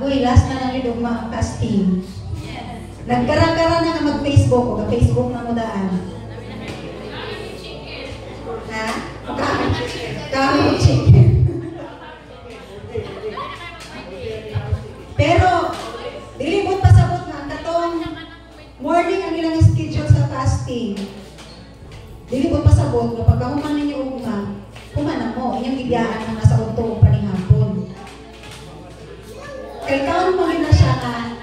Uy, last na lang yung mga fasting. Nagkara-kara na nga mag-Facebook o ka-Facebook na mo daan. Ha? Kami chicken. Pero, dilibot pasabot nga katong morning ang ilang schedule sa fasting. Dilibot pasabot kapag kahuman ninyo ugma, kumana mo, inyong gigiyaan na nasa unto o panihapon. Kay kaon mo na siya ka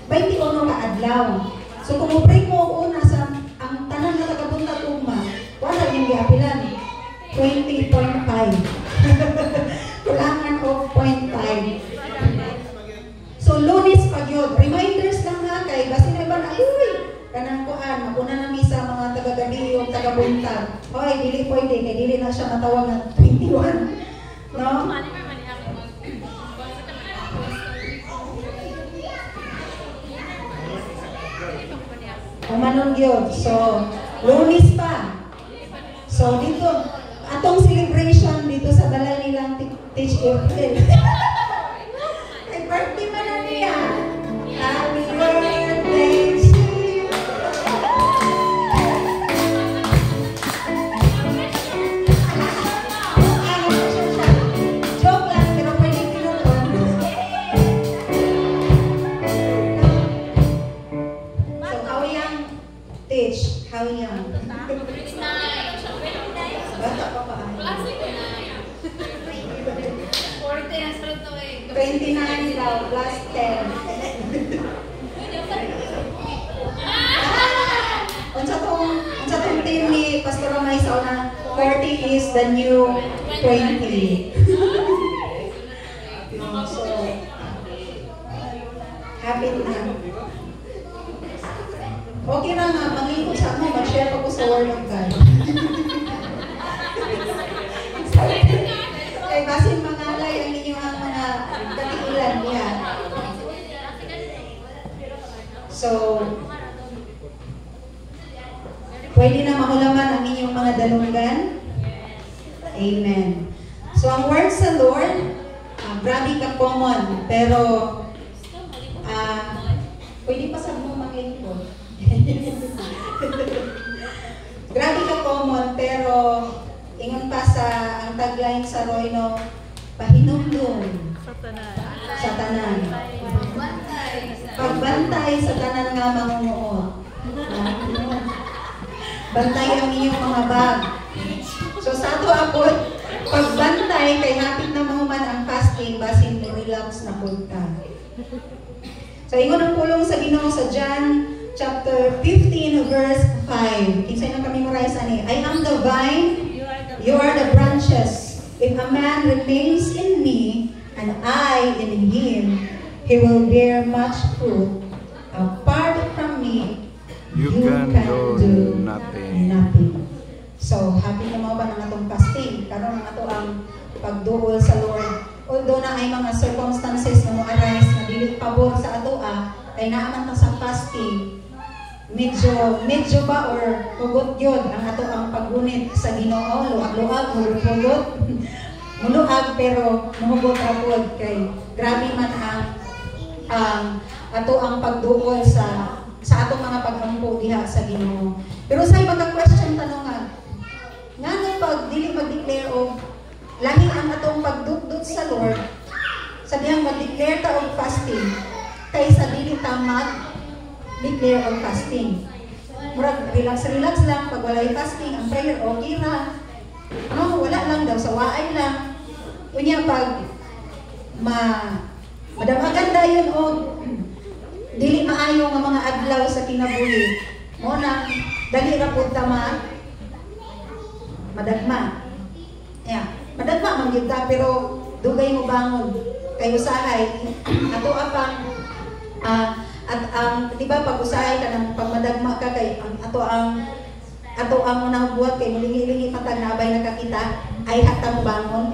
21 ka adlaw. So kung break mo una sa ang tanan na tagabuntag ugma, wala yung giapilan 20.5. Kulangan o 0.5. So Lunes pag yun, reminders lang nga kay basi na iba na kanang kuan, makuna na misa mga taga-gabi o taga-buntag. Hoy, dili pwede kay dili na siya matawag na 21. No? Umanon yun. So, Lunes pa. So, dito, atong celebration dito sa balay nilang Teach April. Ay, birthday man na niya. Happy birthday to you. Joke lang, pero pwede tinutuan. So, Kawyang Teach, Kawyang. Bata pa pa. 29 daw, plus 10. Unsa tong team ni Pastor Ramay sa una, 40 is the new 20. So, happy na. Okay na nga, manglingkod sa mo, mag-share ako sa Word of God. Kay basin mangalay ang inyong mga katiilan niya. So, pwede na mahulaman ang inyong mga dalunggan. Amen. So, ang word sa Lord, grabe ka common, pero pwede pa sa mga maglingkod. Grabe ka common, pero ingon pa sa ang tagline sa Royno, pahinumdum sa tanan. Pagbantay sa tanan nga mangunguot. Bantay ang inyong mga bag. So sa ato apod, pagbantay kay hapit na mahuman ang fasting, basin relax na punta. So ingon ang pulong sa Ginoo sa John chapter 15 verse 5. Kinsay na kami memorize ani? I am the vine, you are the branches. If a man remains in me, and I in him, he will bear much fruit. Apart from me, you can do nothing. So, happy na mo ba ng atong fasting? Karon ang ato ang pagduol sa Lord. Although na ay mga circumstances na mo arise na dili pabor sa ato kay naaman ta sa fasting, medyo ba or hugot yun ang ato ang paggunit sa Ginoo, luag-luag, hugot, muluag pero mahugot rapod kay grabe man ang ato ang pagduol sa atong mga pag-ampo diha sa Ginoo. Pero say magka-question tanongan, ngano pag dili mag-declare og lahi ang atong pagdudot sa Lord sa dihang mag-declare ta og fasting kaysa dili ta declare on fasting. Murag relax lang pag walay fasting, ang prayer okay na. No, wala lang daw sa waay lang. Unya pag madamagan dayon og dili maayo nga mga adlaw sa kinabuhi. Mo na dali ra pud ta madagma. Madagma man gyud ta pero dugay mo bangon kay usahay ato apang at di ba pag usahay ka ng pagmadagma ka kay ato ang unang buhat kay mulingi-lingi matag na abay nakakita ay hata mo bangon.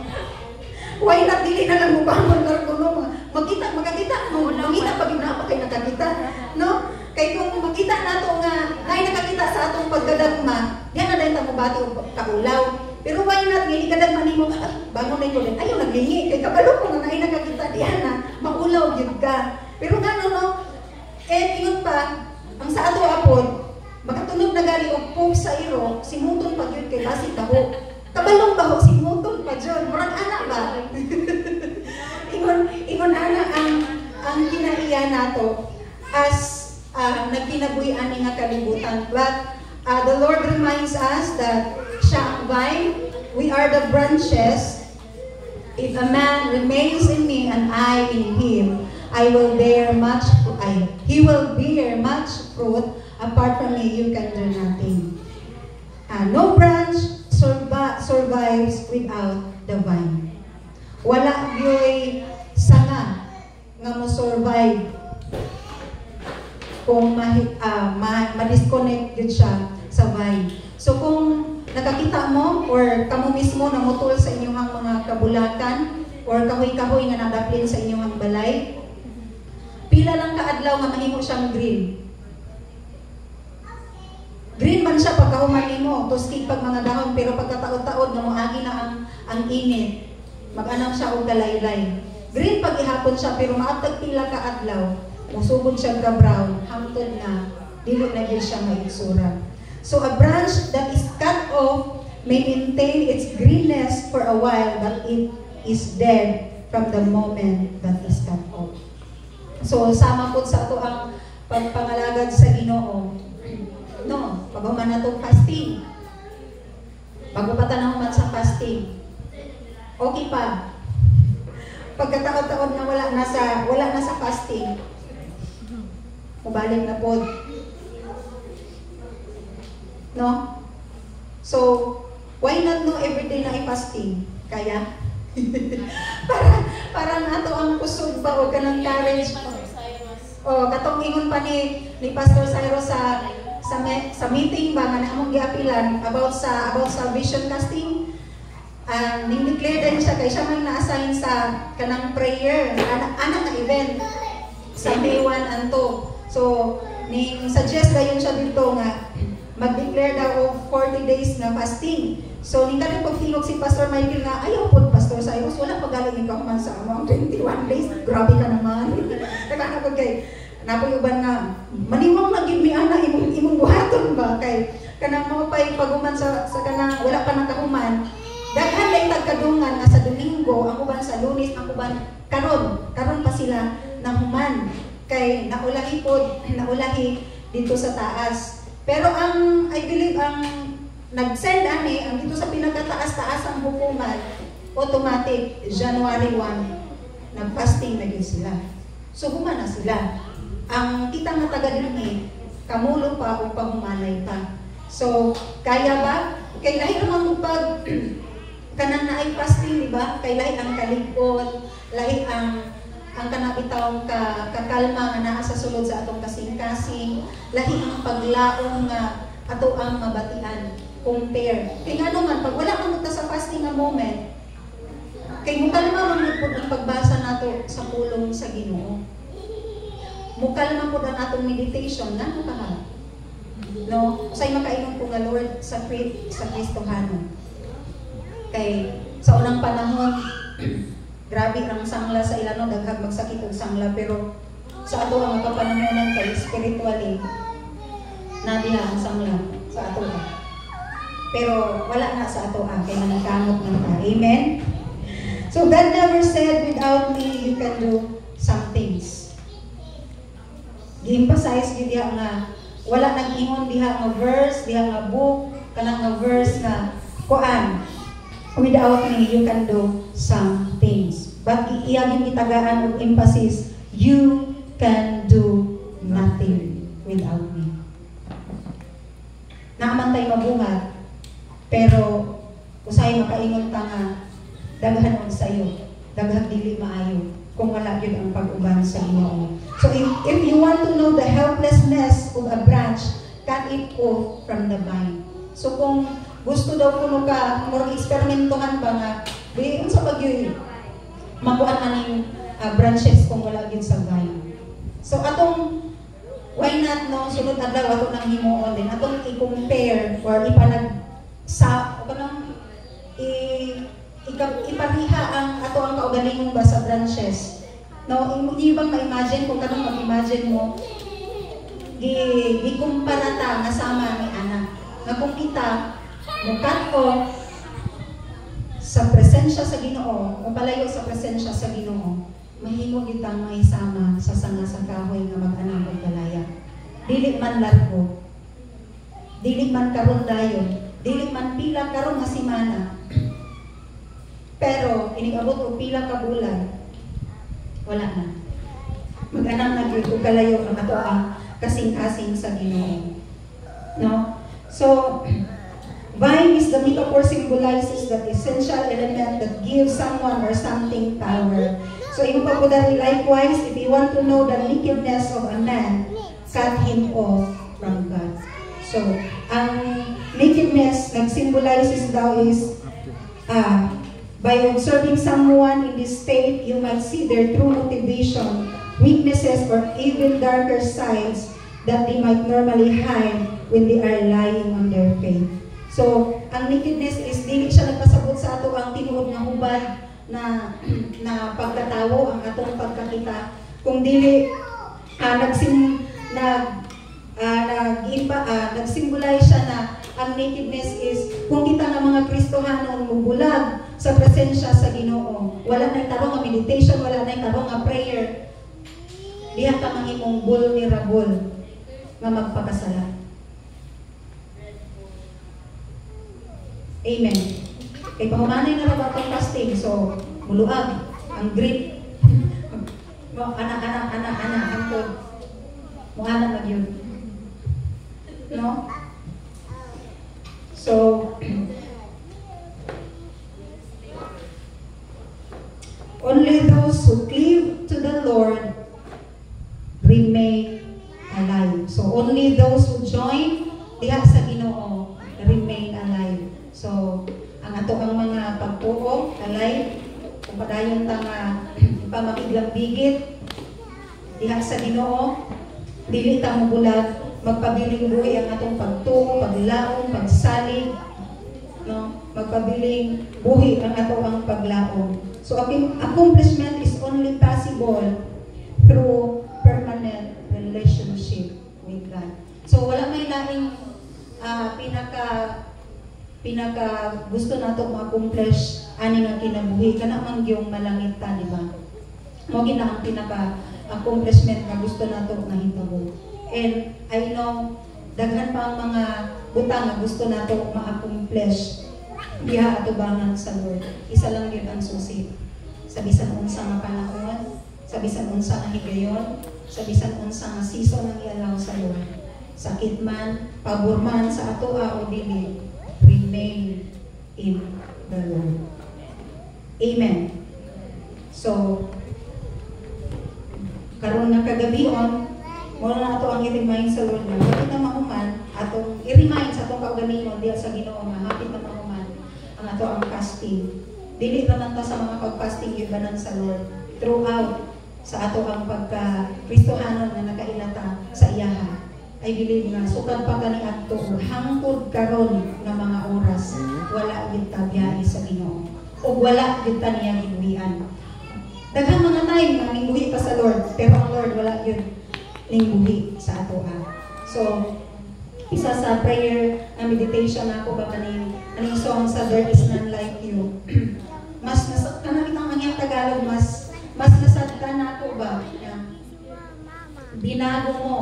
Why not dili na lang mo bangon kuno makita pag ina pa kay nakakita, no? Kay kung makita nato nga nay nakakita sa atong pagdadagma, diyan na dayta mo bati og kaulaw. Pero why not, ngayon ka man mo, bangon na yun, ayaw naglingi, kay kabalo ko nga na nakakita diyan na, maulaw yun ka. Pero nga no, yun pa, ang sa ato apod, makatunog na gali o pog sa iro, simuton pa yun kay basig taho. Kabalong baho, simuton pa yun, murag anak ba? Ingon ana ang kinaiya nato as nagkinabuhian ni nga kalibutan. But the Lord reminds us that siya ang vine, we are the branches. If a man remains in me and I in him, I will bear much he will bear much fruit. Apart from me, you can do nothing. No branch survives without the vine. Wala yo'y sanga nga mo survive kung ma-disconnect yun siya sa vine. So kung nakakita mo or kamo mismo namutol sa inyong mga kabulakan or kahoy-kahoy nga nadaplin sa inyong balay, pila lang kaadlaw nga mahimo siyang green. Green man siya pagkahuman nimo, tuskig pag mga dahon, pero pagkataod-taod nga moagi na ang init, mag-anam siya og galaylay. Green pag ihapon siya, pero maatag pila kaadlaw, musugod siya ka brown, hangtod na dili na gyud siya maitsura. So a branch that is cut off may maintain its greenness for a while, but it is dead from the moment that is cut off. So sama po sa ato ang pagpangalagad sa Ginoo. No, paghuman na itong fasting. Bago pa tanaw man sa fasting. Okay pa. Pagkataon-taon na wala na sa fasting. Mabalik na po. No? So, why not no everyday na i-fasting? Kaya? para nato ang kusog ba o kanang courage. O, katong ingon pa ni Pastor Cyrus sa meeting ba nga namong giapilan about sa vision casting, ning-declare din siya kay siya may na-assign sa kanang prayer anak na event sa May 1 and 2. So ning-suggest dayon siya dito nga mag-declare daw of 40 days na fasting. So ning kanang pagtingog si Pastor Michael nga ayaw po Pastor Cyrus, wala pa galing ikaw man sa among 21 days, grabe ka naman. Nagkakapag kay napayuban nga, maniwang na gid mi ana imong buhaton ba kay kanang mo pay paguman sa kanang wala pa nakahuman. Daghan lay tagkadungan nga sa Domingo, ang uban sa Lunes, ang uban karon pa sila nahuman kay naulahi dito sa taas. Pero ang I believe ang nag-send ang dito sa pinakataas-taas ang hukuman, automatic January 1 nag-fasting na gyud sila. So human na sila. Ang kita nga taga dinhi kamulo pa o paghumanay pa. So kaya ba? Kay lahi naman pag kanang naay fasting, di ba? Kay lahi ang kalig-on, lahi ang kanabitawong kakalma nga naa sa sulod sa atong kasing-kasing, lahi ang paglaong nga ato ang mabatian, compare. Kay nga naman pag wala man ta sa fasting nga moment, kay mukalma man pud ang pagbasa nato sa pulong sa Ginoo. Mukalma po ang atong meditation, nga ka no? Usay makaingon ko nga Lord sa Kristohanon. Kay sa unang panahon, grabe ang sangla sa ilano, daghang magsakit og sangla, pero sa ato ang kapanahonan kay spiritually, nadiha ang sangla sa ato. Pero wala na sa ato kay nanagamot man ta. Amen? So God never said, without me, you can do some things. Gi-emphasize yun diha nga wala nang ingon diha nga verse, diha nga book, kanang nga verse nga kuan. Without me, you can do some things. But iyaging itagaan og emphasis, you can do nothing without me. Naaman tayo mabungat, pero usay makaingon ta nga daghan og sayo, daghan dili maayo kung wala yun ang pag-uban sa Ginoo. So if you want to know the helplessness of a branch, cut it off from the vine. So kung gusto daw kuno ka, murag eksperimentohan ba nga, di unsa pag yun, makuan aning branches kung wala yun sa vine. So atong, why not no, sunod adlaw ato nang himuon din, atong i-compare or ipanag sa, o kanang ipariha ang ato ang kaugalingong ba sa branches. No, hindi bang ma-imagine kung kanang mag-imagine mo gikumpara ta nga sama ni anak. Nga kung kita mukat o sa presensya sa Ginoo, o palayo sa presensya sa Ginoo, mahimo kitang may sama sa sanga sa kahoy nga mag-anak og kalaya. Dili man largo, dili man karon dayon, dili man pila karon nga semana. Pero inigabot og pila ka bulan, wala na. Mag-anak na gyud og kalayo ang ato ang kasing-kasing sa Ginoo. No? So, vine is the metaphor symbolizes that essential element that gives someone or something power. So, yung pagkudari likewise, if you want to know the nakedness of a man, cut him off from God. So, ang nakedness nag-symbolizes daw is by observing someone in this state, you might see their true motivation, weaknesses, or even darker sides that they might normally hide when they are lying on their faith. So, ang nakedness is dili siya nagpasabot sa ato ang tinuod nga hubad na pagkatawo, ang atong pagkakita. Kung dili nag-symbolize siya na ang nakedness is kung kita nga mga Kristohanon mubulag sa presensya sa Ginoo. Wala na tarong nga meditation, wala na tarong nga prayer. Diha ka mahimong vulnerable nga magpakasala. Amen. Kay pahumanay na raw atong fasting, so muluag ang grip. Anak, hangtod. Muhanan na yun. No? So, only those who cleave to the Lord remain alive. So, only those who join diha sa Ginoo remain alive. So, ang ato ang mga pagtuo, alive, kung padayon ta nga pamakiglang bigit diha sa Ginoo, dili ta mo bulag, magpabiling buhi ang atong pagtuo, paglaom, pagsalig, no? Magpabiling buhi ang ato ang paglaom. So, accomplishment is only possible through permanent relationship with God. So, wala may laing pinaka gusto nato ma-accomplish ani nga kinabuhi kana man gyung malangit ta, di ba? Mo gina ang pinaka accomplishment nga gusto nato nga hitabo. And I know daghan pa ang mga butang nga gusto nato ma-accomplish diha atubangan sa Lord. Isa lang yun ang susi. Sa bisan unsa nga panahon, sa bisan unsa nga higayon, sa bisan unsa nga season ang ialaw sa Lord. Sakit man, pabor man sa ato o dili, remain in the Lord. Amen. So, karon nga kagabion, muna na ato ang i-remind sa Lord na hapit na mahuman, atong i-remind sa atong kaugalingon diya sa Ginoo na hapit na mahuman ang ato ang fasting. Dili naman ta sa mga pag-fasting ibanan sa Lord throughout sa ato ang pagka-Kristohanon na nakailata sa iyaha. I believe nga sukad pa kani adto hangtod karon nga mga oras wala gyud ta biyahe sa Ginoo ug wala gyud ta niya gibuhian. Daghang mga time nga mingbuhi pa sa Lord pero ang Lord wala gyud ningbuhi sa ato So isa sa prayer na meditation ako ba kaning song sa There Is None Like You. Mas nasa kanang itang mga Tagalog mas nasad ka na ako ba? Binago mo